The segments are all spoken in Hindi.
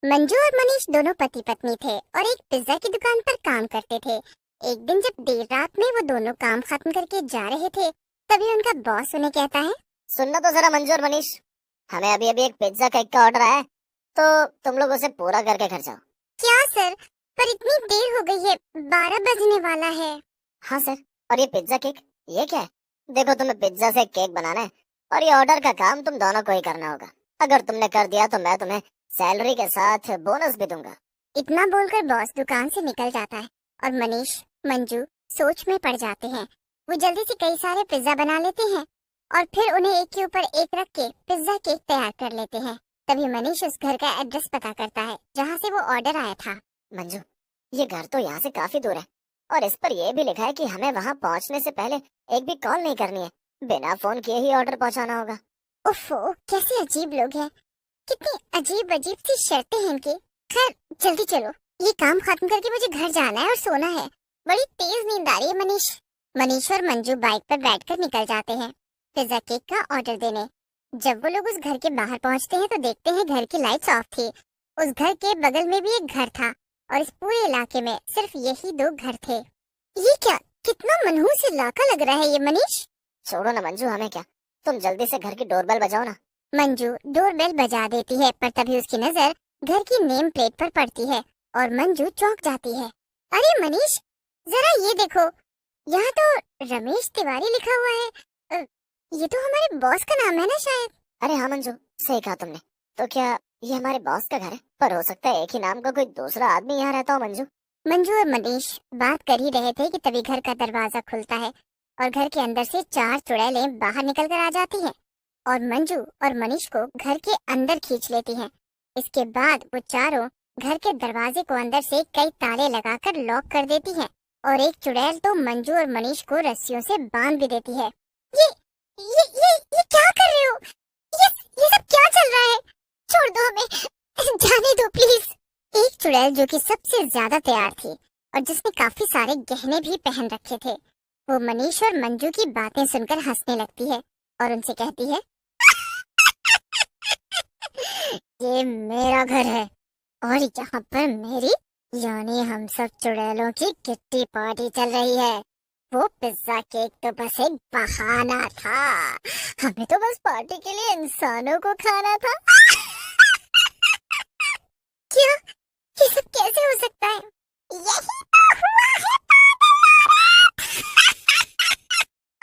मंजू और मनीष दोनों पति पत्नी थे और एक पिज्जा की दुकान पर काम करते थे। एक दिन जब देर रात में वो दोनों काम खत्म करके जा रहे थे, तभी उनका बॉस उन्हें कहता है, सुनना तो जरा मंजू और मनीष, हमें अभी अभी एक पिज्जा केक का ऑर्डर आया है, तो तुम लोग उसे पूरा करके घर जाओ। क्या सर, पर इतनी देर हो गई है, 12 बजने वाला है। हाँ सर, और ये पिज्जा केक, ये क्या है? देखो, तुम्हें पिज्जा से केक बनाना है और ये ऑर्डर का काम तुम दोनों को ही करना होगा। अगर तुमने कर दिया तो मैं तुम्हें सैलरी के साथ बोनस भी दूंगा। इतना बोलकर बॉस दुकान से निकल जाता है और मनीष मंजू सोच में पड़ जाते हैं। वो जल्दी से कई सारे पिज्जा बना लेते हैं और फिर उन्हें एक के ऊपर एक रख के पिज्जा केक तैयार कर लेते हैं। तभी मनीष उस घर का एड्रेस पता करता है जहाँ से वो ऑर्डर आया था। मंजू, ये घर तो यहाँ से काफी दूर है और इस पर यह भी लिखा है कि हमें वहाँ पहुँचने से पहले एक भी कॉल नहीं करनी है, बिना फोन किए ही ऑर्डर पहुँचाना होगा। उफ़ो, कैसे अजीब लोग हैं, कितनी अजीब अजीब सी शर्तें हैं इनकी। खैर, जल्दी चलो, ये काम खत्म करके मुझे घर जाना है और सोना है। बड़ी तेज नींद आ रही है। मनीष और मंजू बाइक पर बैठकर निकल जाते हैं पिज्जा केक का ऑर्डर देने। जब वो लोग उस घर के बाहर पहुंचते हैं तो देखते हैं घर की लाइट्स ऑफ थी। उस घर के बगल में भी एक घर था और इस पूरे इलाके में सिर्फ यही दो घर थे। ये क्या, कितना मनहूस इलाका लग रहा है ये। मनीष, छोड़ो ना मंजू, हमें क्या, तुम जल्दी से घर की डोरबेल बजाओ ना। मंजू डोरबेल बजा देती है, पर तभी उसकी नजर घर की नेम प्लेट पर पड़ती है और मंजू चौंक जाती है। अरे मनीष, जरा ये देखो, यहाँ तो रमेश तिवारी लिखा हुआ है। ये तो हमारे बॉस का नाम है ना शायद। अरे हाँ मंजू, सही कहा तुमने। तो क्या ये हमारे बॉस का घर है? पर हो सकता है एक ही नाम का कोई दूसरा आदमी यहाँ रहता हो। मंजू और मनीष बात कर ही रहे थे कि तभी घर का दरवाजा खुलता है और घर के अंदर से 4 चुड़ैलें बाहर निकल कर आ जाती हैं और मंजू और मनीष को घर के अंदर खींच लेती हैं। इसके बाद वो चारों घर के दरवाजे को अंदर से कई ताले लगाकर लॉक कर देती हैं और एक चुड़ैल तो मंजू और मनीष को रस्सियों से बांध भी देती है। ये ये क्या कर रहे हो? ये सब क्या चल रहा है? छोड़ दो हमें, जाने दो प्लीज। एक चुड़ैल जो कि सबसे ज्यादा तैयार थी और जिसने काफी सारे गहने भी पहन रखे थे, वो मनीष और मंजू की बातें सुनकर हंसने लगती है और उनसे कहती है, ये मेरा घर है और यहाँ पर मेरी यानी हम सब चुड़ैलों की किट्टी पार्टी चल रही है। वो पिज्जा केक तो बस एक बहाना था, हमें तो बस पार्टी के लिए इंसानों को खाना था। क्या, ये सब कैसे हो सकता है? यही तो हुआ है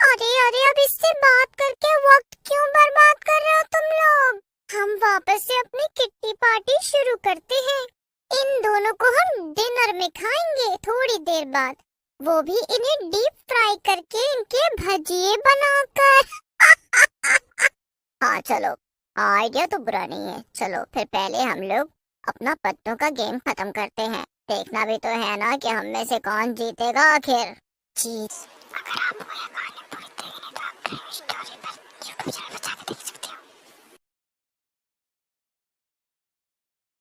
अरे अरे, अब इससे बात करके वक्त क्यों बर्बाद कर रहे हो तुम लोग? हम वापस से अपनी किट्टी पार्टी शुरू करते हैं। इन दोनों को हम डिनर में खाएंगे थोड़ी देर बाद, वो भी इन्हें डीप फ्राई करके इनके भजिए बनाकर। हाँ चलो, आइडिया तो बुरा नहीं है। चलो फिर पहले हम लोग अपना पत्तों का गेम खत्म करते हैं। देखना भी तो है ना कि हम में से कौन जीतेगा आखिर। जीत अगर आप